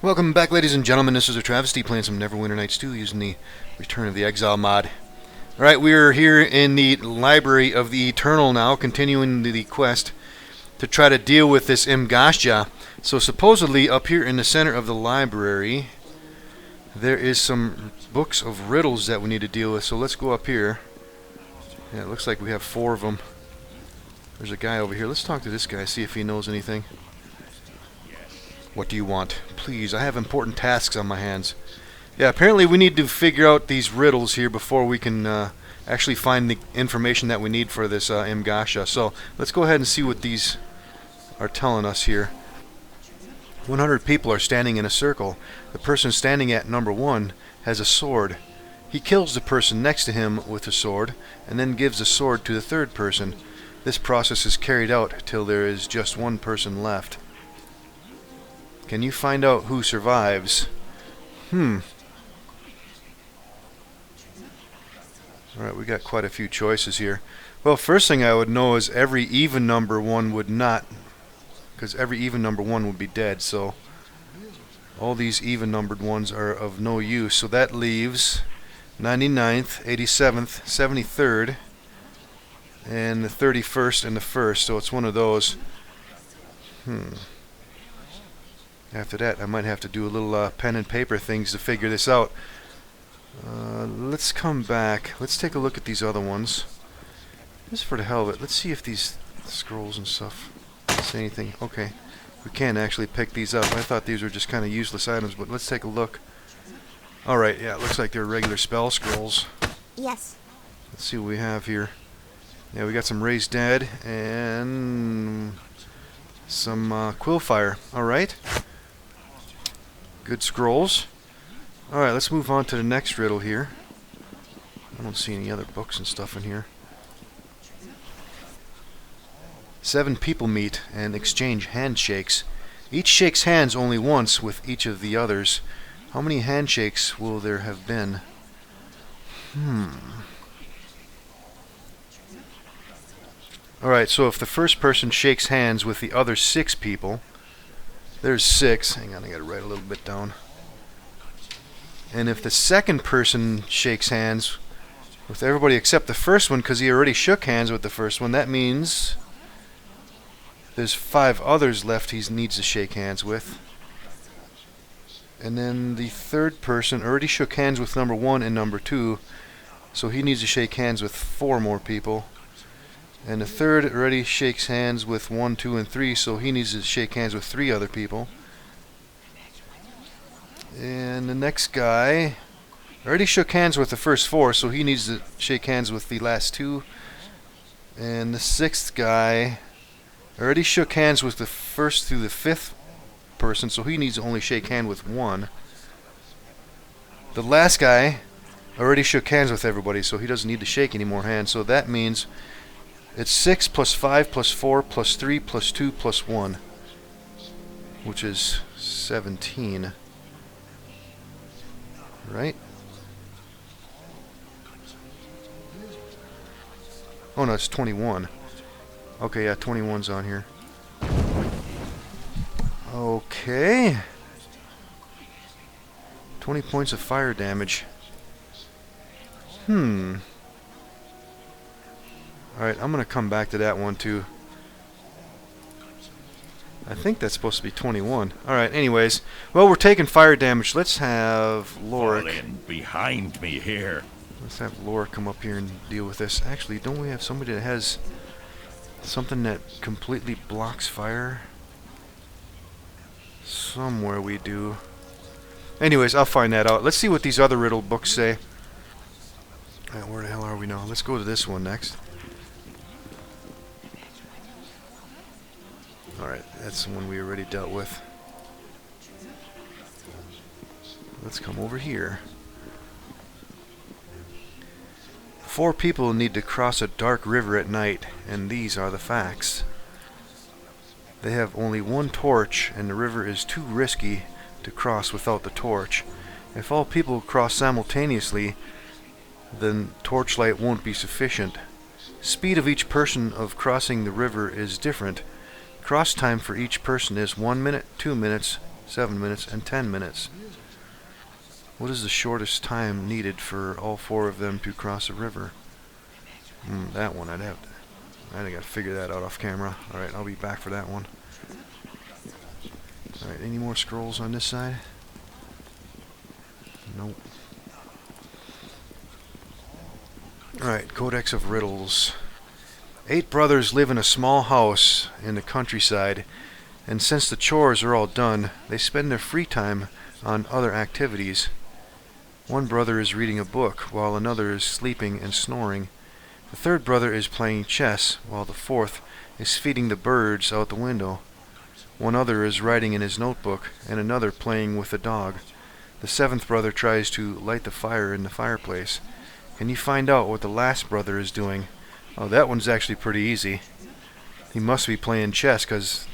Welcome back, ladies and gentlemen. This is AhTravesty playing some Neverwinter Nights 2 using the Return of the Exile mod. Alright, we are here in the Library of the Eternal now, continuing the quest to try to deal with this Mgasha. So supposedly up here in the center of the library there is some books of riddles that we need to deal with. So let's go up here. Yeah, it looks like we have 4 of them. There's a guy over here. Let's talk to this guy, see if he knows anything. What do you want? Please, I have important tasks on my hands. Yeah, apparently we need to figure out these riddles here before we can actually find the information that we need for this Mgasha. So let's go ahead and see what these are telling us here. 100 people are standing in a circle. The person standing at number 1 has a sword. He kills the person next to him with a sword and then gives the sword to the third person. This process is carried out till there is just 1 person left. Can you find out who survives? Alright, we got quite a few choices here. Well, first thing I would know is every even number one would not, because every even number one would be dead, so all these even numbered ones are of no use. So that leaves 99th, 87th, 73rd, and the 31st and the 1st, so it's one of those. After that, I might have to do a little pen and paper things to figure this out. Let's come back. Let's take a look at these other ones. Just for the hell of it. Let's see if these scrolls and stuff say anything. Okay. We can actually pick these up. I thought these were just kind of useless items, but let's take a look. Alright, yeah, it looks like they're regular spell scrolls. Yes. Let's see what we have here. Yeah, we got some Raised Dead and some Quillfire. Alright. Good scrolls. Alright, let's move on to the next riddle here. I don't see any other books and stuff in here. 7 people meet and exchange handshakes. Each shakes hands only once with each of the others. How many handshakes will there have been? Alright, so if the first person shakes hands with the other 6 people, there's 6. Hang on, I gotta write a little bit down. And if the second person shakes hands with everybody except the first one, because he already shook hands with the first one, that means there's 5 others left he needs to shake hands with. And then the third person already shook hands with number 1 and number 2, so he needs to shake hands with 4 more people. And the third already shakes hands with 1, 2, and 3, so he needs to shake hands with 3 other people. And the next guy already shook hands with the first 4, so he needs to shake hands with the last 2. And the 6th guy already shook hands with the first through the 5th person, so he needs to only shake hand with 1. The last guy already shook hands with everybody, so he doesn't need to shake any more hands. So that means it's 6 plus 5 plus 4 plus 3 plus 2 plus 1, which is 17. Right? Oh no, it's 21. Okay, yeah, 21's on here. Okay. 20 points of fire damage. Alright, I'm going to come back to that one too. I think that's supposed to be 21. Alright, anyways. Well, we're taking fire damage. Let's have Laura. Fall in behind me here. Let's have Laura come up here and deal with this. Actually, don't we have somebody that has something that completely blocks fire? Somewhere we do. Anyways, I'll find that out. Let's see what these other riddle books say. Alright, where the hell are we now? Let's go to this one next. Alright, that's the one we already dealt with. Let's come over here. 4 people need to cross a dark river at night, and these are the facts. They have only 1 torch, and the river is too risky to cross without the torch. If all people cross simultaneously, then torchlight won't be sufficient. Speed of each person of crossing the river is different. Cross time for each person is 1 minute, 2 minutes, 7 minutes, and 10 minutes. What is the shortest time needed for all 4 of them to cross a river? That one I gotta figure that out off camera. Alright, I'll be back for that one. Alright, any more scrolls on this side? Nope. Alright, Codex of Riddles. 8 brothers live in a small house in the countryside, and since the chores are all done, they spend their free time on other activities. One brother is reading a book, while another is sleeping and snoring. The third brother is playing chess, while the fourth is feeding the birds out the window. One other is writing in his notebook, and another playing with a dog. The seventh brother tries to light the fire in the fireplace. Can you find out what the last brother is doing? Oh, that one's actually pretty easy. He must be playing chess, because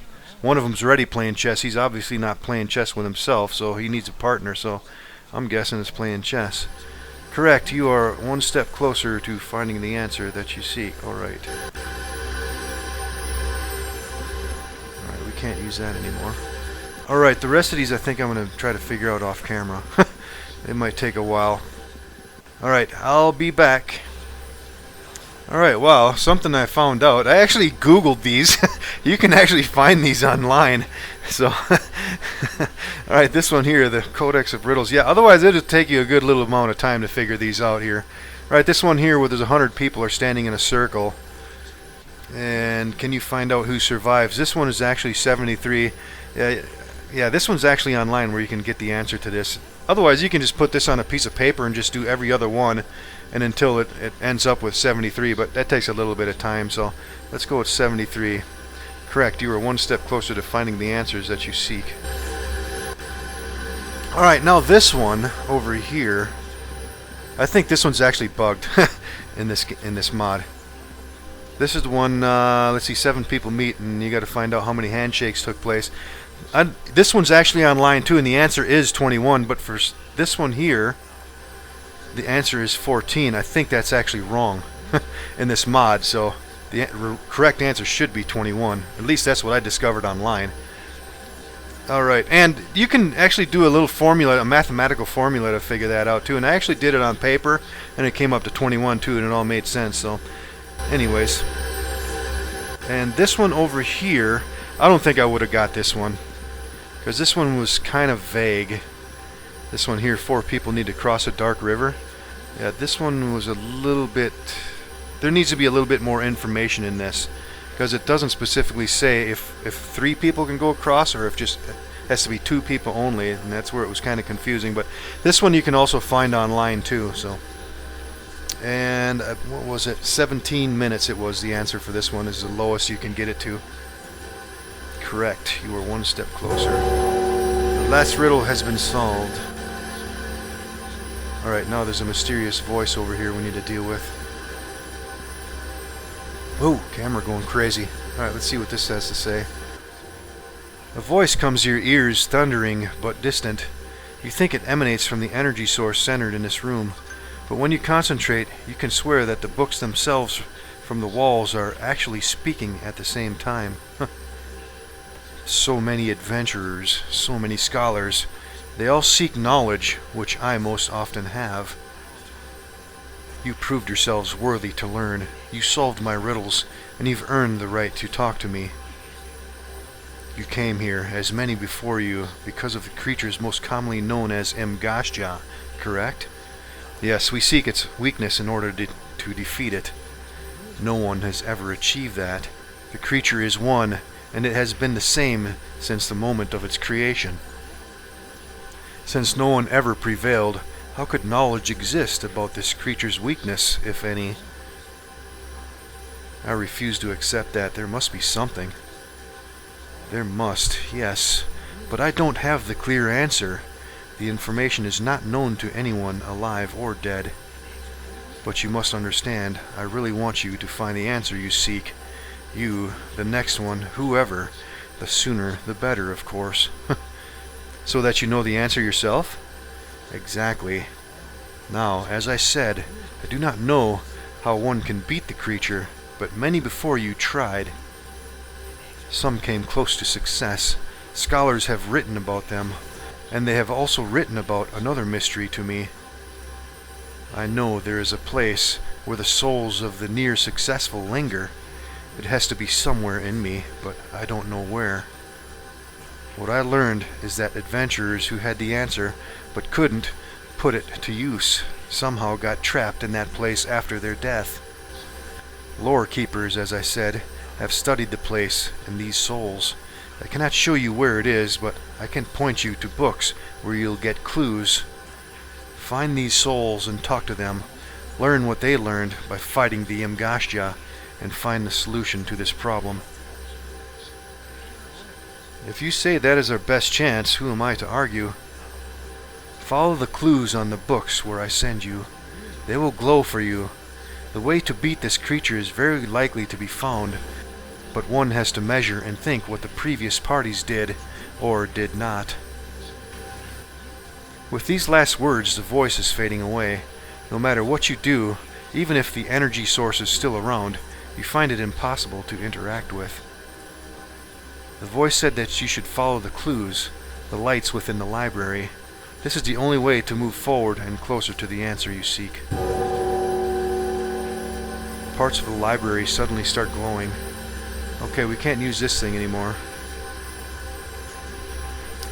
one of them's already playing chess. He's obviously not playing chess with himself, so he needs a partner, so I'm guessing it's playing chess. Correct, you are one step closer to finding the answer that you seek. Alright. Alright, we can't use that anymore. Alright, the rest of these I think I'm going to try to figure out off camera. It might take a while. Alright, I'll be back. Alright, wow, something I found out. I actually Googled these. You can actually find these online. So, alright, this one here, the Codex of Riddles. Yeah, otherwise it'll take you a good little amount of time to figure these out here. Alright, this one here where there's 100 people are standing in a circle. And can you find out who survives? This one is actually 73. Yeah, this one's actually online where you can get the answer to this. Otherwise, you can just put this on a piece of paper and just do every other one and until it ends up with 73, but that takes a little bit of time, so let's go with 73. Correct, you are one step closer to finding the answers that you seek. Alright, now this one over here, I think this one's actually bugged in this mod. This is the one, let's see, 7 people meet and you got to find out how many handshakes took place. This one's actually online too, and the answer is 21, but for this one here, the answer is 14. I think that's actually wrong in this mod, so the correct answer should be 21. At least that's what I discovered online. Alright, and you can actually do a little formula, a mathematical formula to figure that out too, and I actually did it on paper, and it came up to 21 too, and it all made sense, so anyways. And this one over here, I don't think I would have got this one, because this one was kind of vague. This one here, 4 people need to cross a dark river. Yeah, this one was a little bit... There needs to be a little bit more information in this, because it doesn't specifically say if 3 people can go across or if just it has to be 2 people only, and that's where it was kind of confusing. But this one you can also find online too. So, and what was it? 17 minutes it was. The answer for this one is the lowest you can get it to. Correct. You are one step closer. The last riddle has been solved. Alright, now there's a mysterious voice over here we need to deal with. Whoa, camera going crazy. Alright, let's see what this has to say. A voice comes to your ears, thundering but distant. You think it emanates from the energy source centered in this room, but when you concentrate, you can swear that the books themselves from the walls are actually speaking at the same time. So many adventurers, so many scholars. They all seek knowledge, which I most often have. You proved yourselves worthy to learn. You solved my riddles, and you've earned the right to talk to me. You came here, as many before you, because of the creatures most commonly known as Mgashja, correct? Yes, we seek its weakness in order to defeat it. No one has ever achieved that. The creature is one, and it has been the same since the moment of its creation. Since no one ever prevailed, how could knowledge exist about this creature's weakness, if any? I refuse to accept that. There must be something. There must, yes, but I don't have the clear answer. The information is not known to anyone, alive or dead. But you must understand, I really want you to find the answer you seek. You, the next one, whoever. The sooner, the better, of course. So that you know the answer yourself? Exactly. Now, as I said, I do not know how one can beat the creature, but many before you tried. Some came close to success, Scholars have written about them, and they have also written about another mystery to me. I know there is a place where the souls of the near successful linger. It has to be somewhere in me, but I don't know where. What I learned is that adventurers who had the answer, but couldn't put it to use, somehow got trapped in that place after their death. Lore keepers, as I said, have studied the place and these souls. I cannot show you where it is, but I can point you to books where you'll get clues. Find these souls and talk to them. Learn what they learned by fighting the Imgashja, and find the solution to this problem. If you say that is our best chance, who am I to argue? Follow the clues on the books where I send you. They will glow for you. The way to beat this creature is very likely to be found, but one has to measure and think what the previous parties did, or did not. With these last words, the voice is fading away. No matter what you do, even if the energy source is still around, you find it impossible to interact with. The voice said that you should follow the clues, the lights within the library. This is the only way to move forward and closer to the answer you seek. Parts of the library suddenly start glowing. Okay, we can't use this thing anymore.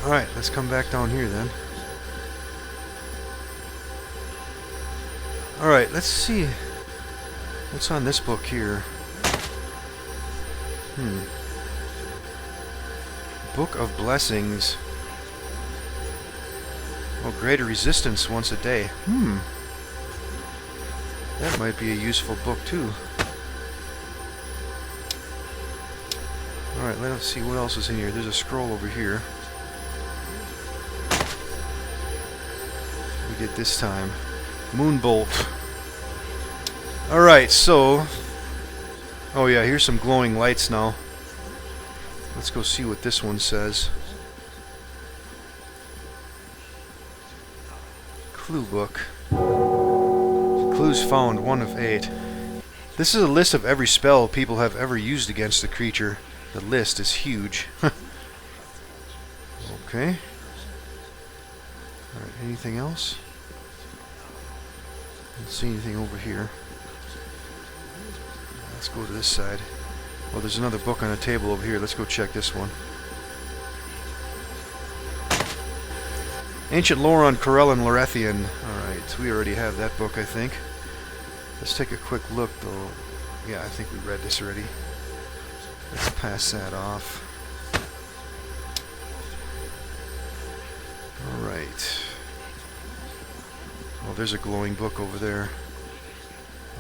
Alright, let's come back down here then. Alright, let's see what's on this book here. Book of Blessings. Oh, greater resistance once a day. That might be a useful book too. Alright, let's see what else is in here. There's a scroll over here. We get this time. Moonbolt. Alright, so... oh yeah, here's some glowing lights now. Let's go see what this one says. Clue book. Clues found, 1 of 8. This is a list of every spell people have ever used against the creature. The list is huge. Okay. Alright, anything else? Don't see anything over here. Let's go to this side. Oh, there's another book on a table over here. Let's go check this one. Ancient Lore on Corellan Lorethian. Alright, we already have that book, I think. Let's take a quick look, though. Yeah, I think we read this already. Let's pass that off. Alright. Oh, there's a glowing book over there.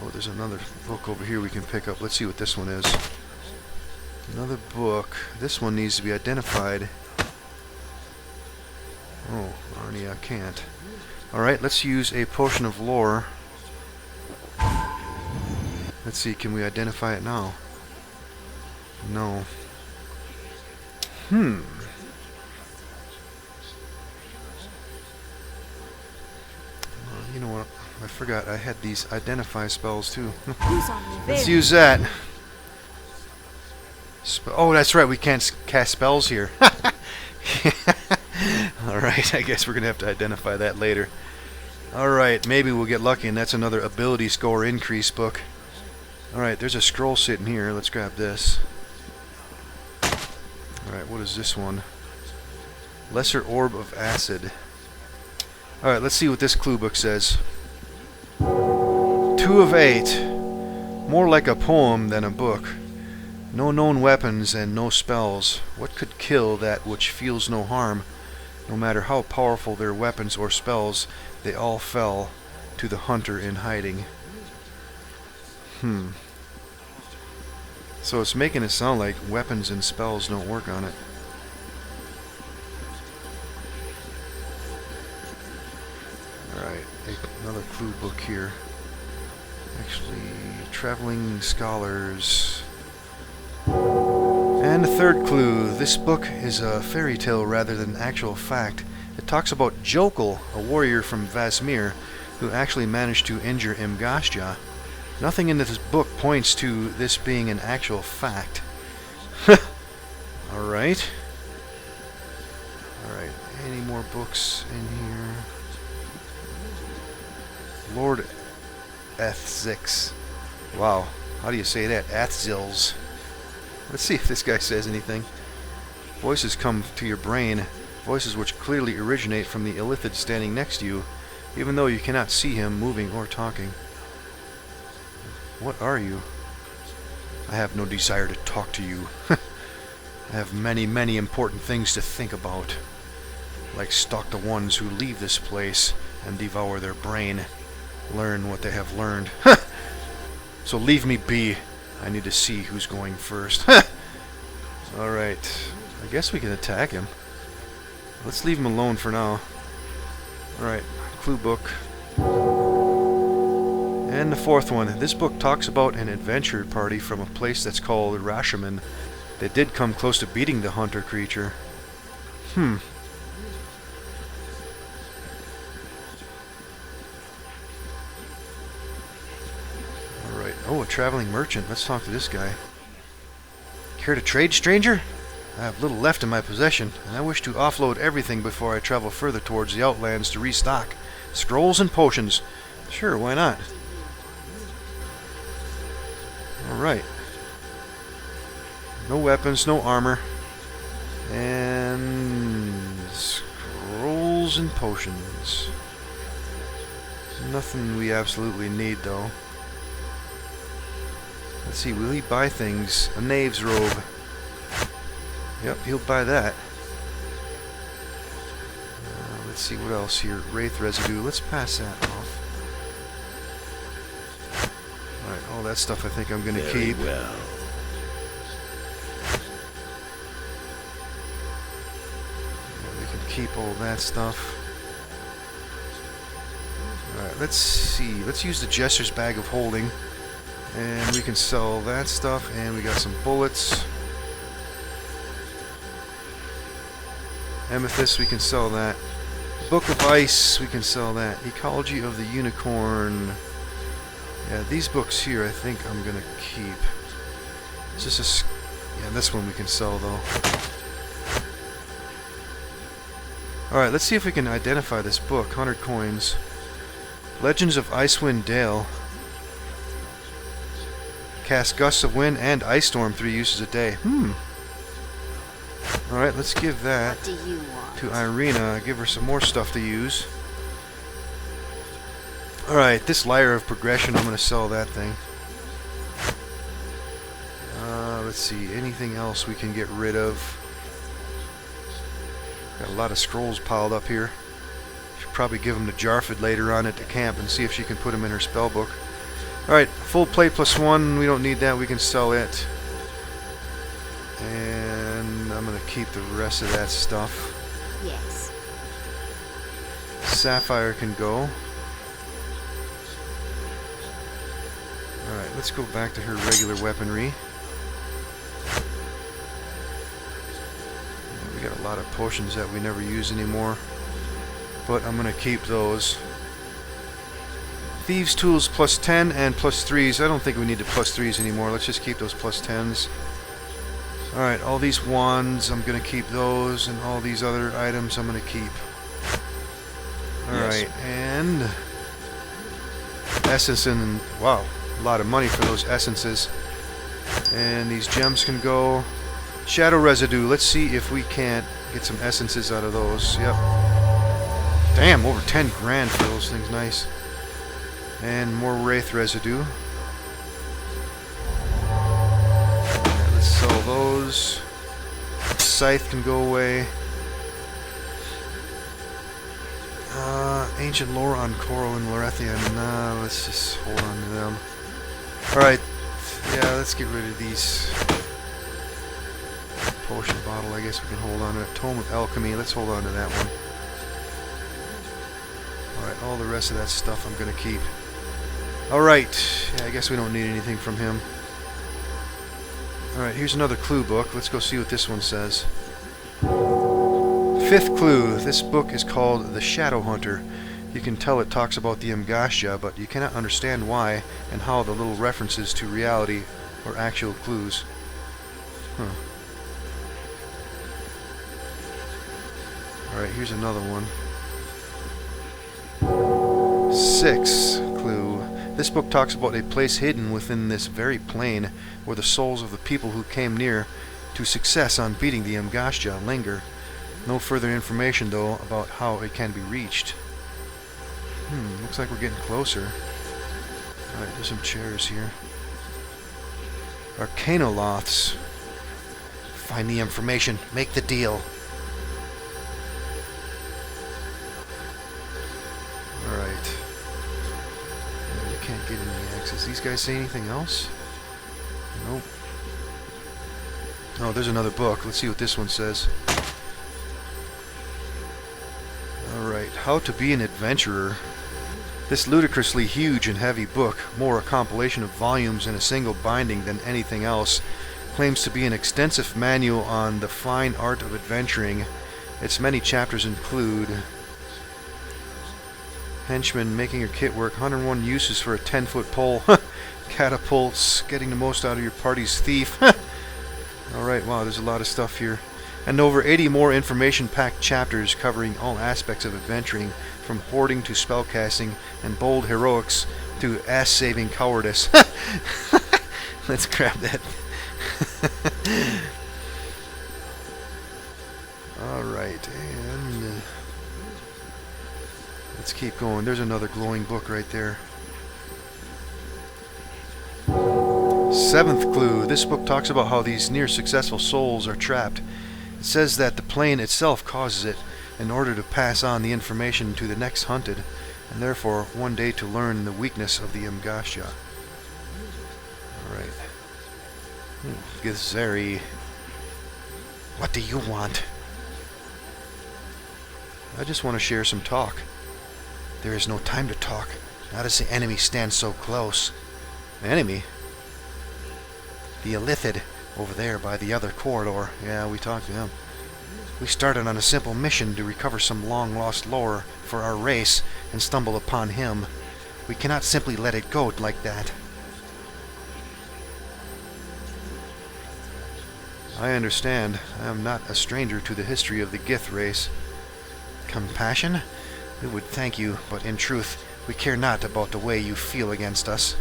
Oh, there's another book over here we can pick up. Let's see what this one is. Another book. This one needs to be identified. Oh, Arnie, I can't. Alright, let's use a potion of lore. Let's see, can we identify it now? No. You know what? I forgot I had these identify spells too. Let's use that. Oh, that's right. We can't cast spells here. Alright, I guess we're going to have to identify that later. Alright, maybe we'll get lucky and that's another ability score increase book. Alright, there's a scroll sitting here. Let's grab this. Alright, what is this one? Lesser Orb of Acid. Alright, let's see what this clue book says. 2 of 8. More like a poem than a book. No known weapons and no spells. What could kill that which feels no harm? No matter how powerful their weapons or spells, they all fell to the hunter in hiding. So it's making it sound like weapons and spells don't work on it. Alright, another clue book here. Actually, Traveling Scholars. And the third clue. This book is a fairy tale rather than actual fact. It talks about Jokul, a warrior from Vazmir, who actually managed to injure Imgashja. Nothing in this book points to this being an actual fact. Alright. any more books in here? Lord Ethzix. Wow, how do you say that? Athzils. Let's see if this guy says anything. Voices come to your brain, voices which clearly originate from the illithid standing next to you, even though you cannot see him moving or talking. What are you? I have no desire to talk to you. I have many, many important things to think about. Like stalk the ones who leave this place and devour their brain. Learn what they have learned. So leave me be. I need to see who's going first. Alright. I guess we can attack him. Let's leave him alone for now. Alright. Clue book. And the fourth one. This book talks about an adventure party from a place that's called Rashomon. They did come close to beating the hunter creature. Alright. Oh, a traveling merchant. Let's talk to this guy. Care to trade, stranger? I have little left in my possession, and I wish to offload everything before I travel further towards the Outlands to restock. Scrolls and potions. Sure, why not? Alright. No weapons, no armor. And scrolls and potions. Nothing we absolutely need, though. Let's see, will he buy things? A knave's robe. Yep, he'll buy that. Let's see what else here. Wraith residue. Let's pass that off. Alright, all that stuff I think I'm going to keep. Well. Yeah, we can keep all that stuff. Alright, let's see. Let's use the Jester's Bag of Holding. And we can sell that stuff. And we got some bullets. Amethyst, we can sell that. Book of Ice, we can sell that. Ecology of the Unicorn. Yeah, these books here I think I'm going to keep. Is this a... Yeah, this one we can sell though. Alright, let's see if we can identify this book. 100 coins. Legends of Icewind Dale. Cast gusts of wind and ice storm 3 uses a day. Alright, let's give that to Irina. Give her some more stuff to use. Alright, this Lyre of Progression, I'm going to sell that thing. Let's see, anything else we can get rid of? Got a lot of scrolls piled up here. Should probably give them to Jarfid later on at the camp and see if she can put them in her spell book. Alright, full plate +1, we don't need that, we can sell it. And I'm going to keep the rest of that stuff. Yes. Sapphire can go. Alright, let's go back to her regular weaponry. We got a lot of potions that we never use anymore. But I'm going to keep those. Thieves' Tools +10 and +3s. I don't think we need the +3s anymore. Let's just keep those +10s. Alright, all these wands, I'm going to keep those, and all these other items I'm going to keep. Alright, yes. And... essence, and wow, a lot of money for those essences. And these gems can go. Shadow residue, let's see if we can't get some essences out of those. Yep. Damn, over 10 grand for those things, nice. And more wraith residue. Let's sell those. Scythe can go away. Ancient lore on Coral and Lorethia. Nah, let's just hold on to them. Alright, yeah, let's get rid of these. Potion bottle, I guess we can hold on to it. Tome of Alchemy, let's hold on to that one. Alright, all the rest of that stuff I'm going to keep. Alright, yeah, I guess we don't need anything from him. Alright, here's another clue book. Let's go see what this one says. 5th clue. This book is called The Shadow Hunter. You can tell it talks about the Mgashja, but you cannot understand why and how the little references to reality or actual clues. Alright, here's another one. 6 clue. This book talks about a place hidden within this very plane where the souls of the people who came near to success on beating the Mgashja linger. No further information, though, about how it can be reached. Looks like we're getting closer. Alright, there's some chairs here. Arcanoloths. Find the information. Make the deal. Alright. Yeah, you can't get any access. These guys say anything else? Nope. Oh, there's another book. Let's see what this one says. Alright, How to Be an Adventurer. This ludicrously huge and heavy book, more a compilation of volumes in a single binding than anything else, claims to be an extensive manual on the fine art of adventuring. Its many chapters include Henchman, making your kit work, 101 uses for a 10-foot pole, catapults, getting the most out of your party's thief. Alright, wow, there's a lot of stuff here. And over 80 more information-packed chapters covering all aspects of adventuring, from hoarding to spellcasting and bold heroics to ass-saving cowardice. Let's grab that. Alright, and let's keep going. There's another glowing book right there. 7th clue. This book talks about how these near-successful souls are trapped. It says that the plane itself causes it in order to pass on the information to the next hunted, and therefore one day to learn the weakness of the Mgashja. Alright. Githzeri. What do you want? I just want to share some talk. There is no time to talk, not as the enemy stands so close. Enemy? The Illithid, over there by the other corridor. Yeah, we talked to him. We started on a simple mission to recover some long-lost lore for our race and stumbled upon him. We cannot simply let it go like that. I understand. I am not a stranger to the history of the Gith race. Compassion? We would thank you, but in truth, we care not about the way you feel against us.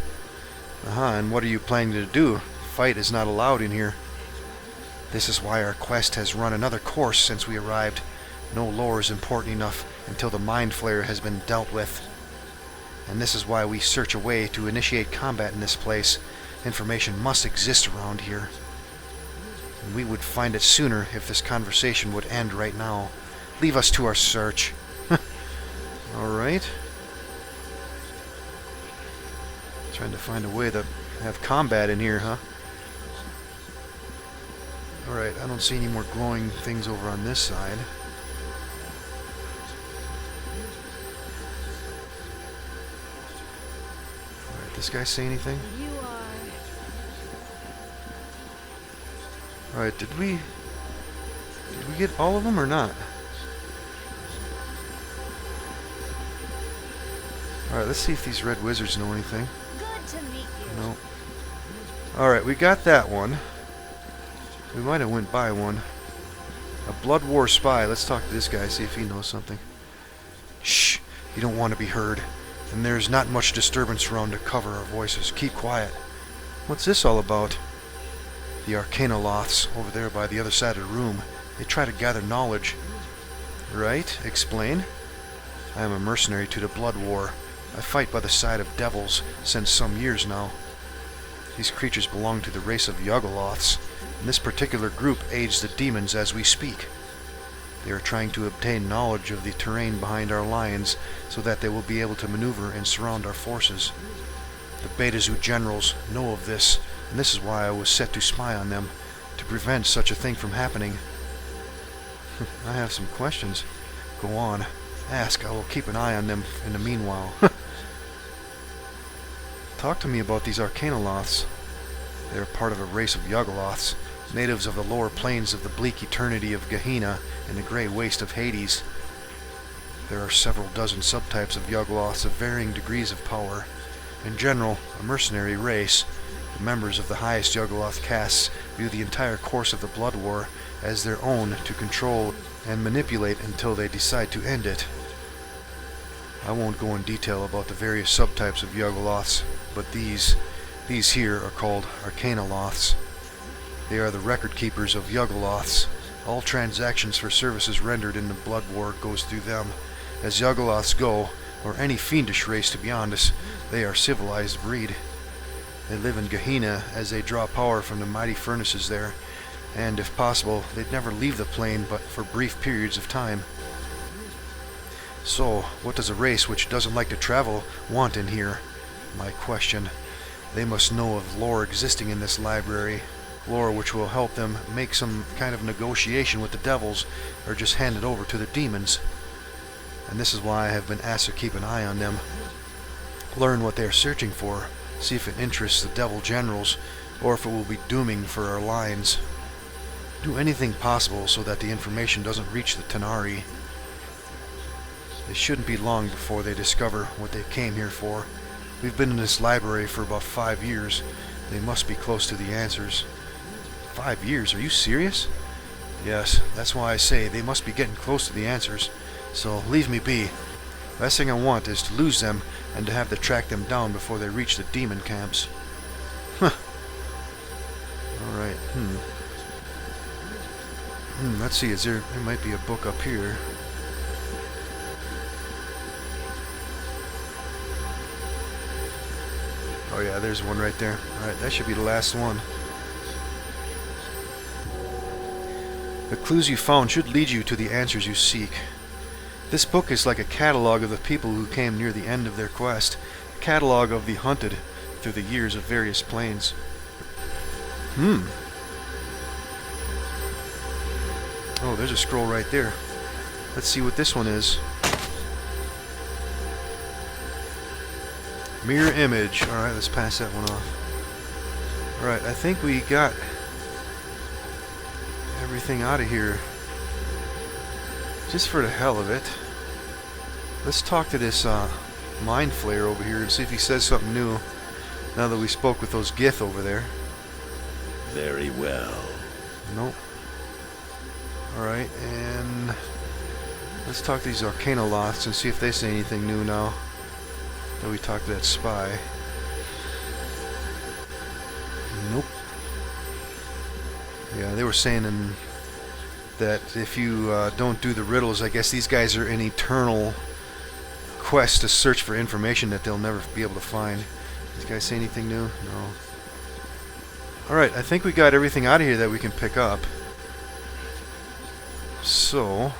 And what are you planning to do? Fight is not allowed in here. This is why our quest has run another course since we arrived. No lore is important enough until the Mind Flayer has been dealt with. And this is why we search a way to initiate combat in this place. Information must exist around here. And we would find it sooner if this conversation would end right now. Leave us to our search. Alright. Trying to find a way to have combat in here, huh? Alright, I don't see any more glowing things over on this side. Alright, this guy say anything? Alright, did we get all of them or not? Alright, let's see if these red wizards know anything. Good to meet you. No. Alright, we got that one. We might have went by one. A Blood War spy. Let's talk to this guy, see if he knows something. Shh! You don't want to be heard. And there's not much disturbance around to cover our voices. Keep quiet. What's this all about? The Arcanoloths over there by the other side of the room. They try to gather knowledge. Right? Explain. I am a mercenary to the Blood War. I fight by the side of devils since some years now. These creatures belong to the race of Yogoloths, and this particular group aids the demons as we speak. They are trying to obtain knowledge of the terrain behind our lines so that they will be able to maneuver and surround our forces. The Beta Zoo generals know of this, and this is why I was set to spy on them, to prevent such a thing from happening. I have some questions. Go on. Ask. I will keep an eye on them in the meanwhile. Talk to me about these Arcanoloths. They are part of a race of Yogoloths, natives of the lower planes of the bleak eternity of Gehenna and the grey waste of Hades. There are several dozen subtypes of Yogoloths of varying degrees of power. In general, a mercenary race. The members of the highest Yogoloth castes view the entire course of the Blood War as their own to control and manipulate until they decide to end it. I won't go in detail about the various subtypes of Yugoloths, but these here are called Arcanoloths. They are the record keepers of Yugoloths. All transactions for services rendered in the Blood War goes through them. As Yugoloths go, or any fiendish race to be honest, they are civilized breed. They live in Gehenna as they draw power from the mighty furnaces there, and if possible, they'd never leave the plane but for brief periods of time. So, what does a race which doesn't like to travel want in here? My question. They must know of lore existing in this library. Lore which will help them make some kind of negotiation with the devils, or just hand it over to the demons. And this is why I have been asked to keep an eye on them. Learn what they are searching for. See if it interests the devil generals, or if it will be dooming for our lines. Do anything possible so that the information doesn't reach the Tanari. They shouldn't be long before they discover what they came here for. We've been in this library for about 5 years. They must be close to the answers. 5 years? Are you serious? Yes, that's why I say they must be getting close to the answers. So leave me be. Last thing I want is to lose them and to have to track them down before they reach the demon camps. Huh. Alright, let's see, there might be a book up here. Oh yeah, there's one right there. Alright, that should be the last one. The clues you found should lead you to the answers you seek. This book is like a catalog of the people who came near the end of their quest, a catalog of the hunted through the years of various planes. Oh, there's a scroll right there. Let's see what this one is. Mirror image. Alright, let's pass that one off. Alright, I think we got everything out of here. Just for the hell of it. Let's talk to this Mind Flayer over here and see if he says something new now that we spoke with those Gith over there. Very well. Nope. Alright, and let's talk to these Arcanoloths and see if they say anything new now that we talked to that spy. Nope. Yeah, they were saying that if you don't do the riddles, I guess these guys are in eternal quest to search for information that they'll never be able to find. These guys say anything new? No. Alright, I think we got everything out of here that we can pick up. So,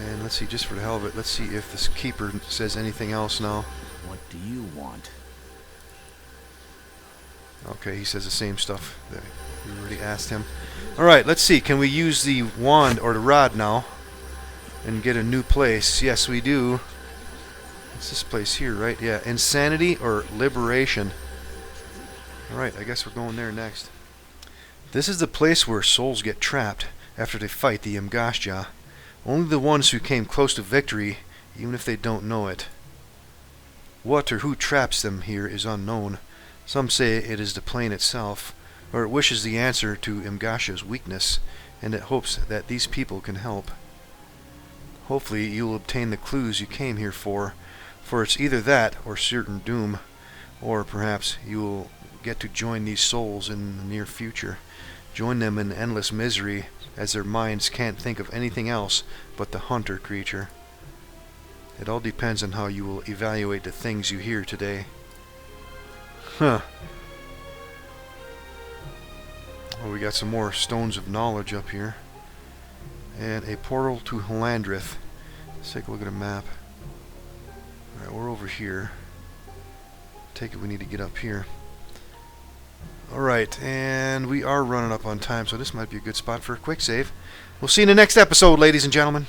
and let's see, just for the hell of it, let's see if this keeper says anything else now. What do you want? Okay, he says the same stuff that we already asked him. Alright, let's see, can we use the wand or the rod now and get a new place? Yes, we do. It's this place here, right? Yeah, insanity or liberation. Alright, I guess we're going there next. This is the place where souls get trapped after they fight the Imgashja. Only the ones who came close to victory, even if they don't know it. What or who traps them here is unknown. Some say it is the plane itself, or it wishes the answer to Imgashja's weakness, and it hopes that these people can help. Hopefully you will obtain the clues you came here for it's either that or certain doom, or perhaps you will get to join these souls in the near future. Join them in endless misery, as their minds can't think of anything else but the hunter creature. It all depends on how you will evaluate the things you hear today. Huh. Well, we got some more stones of knowledge up here. And a portal to Halandrith. Let's take a look at a map. Alright, we're over here. Take it we need to get up here. Alright, and we are running up on time, so this might be a good spot for a quick save. We'll see you in the next episode, ladies and gentlemen.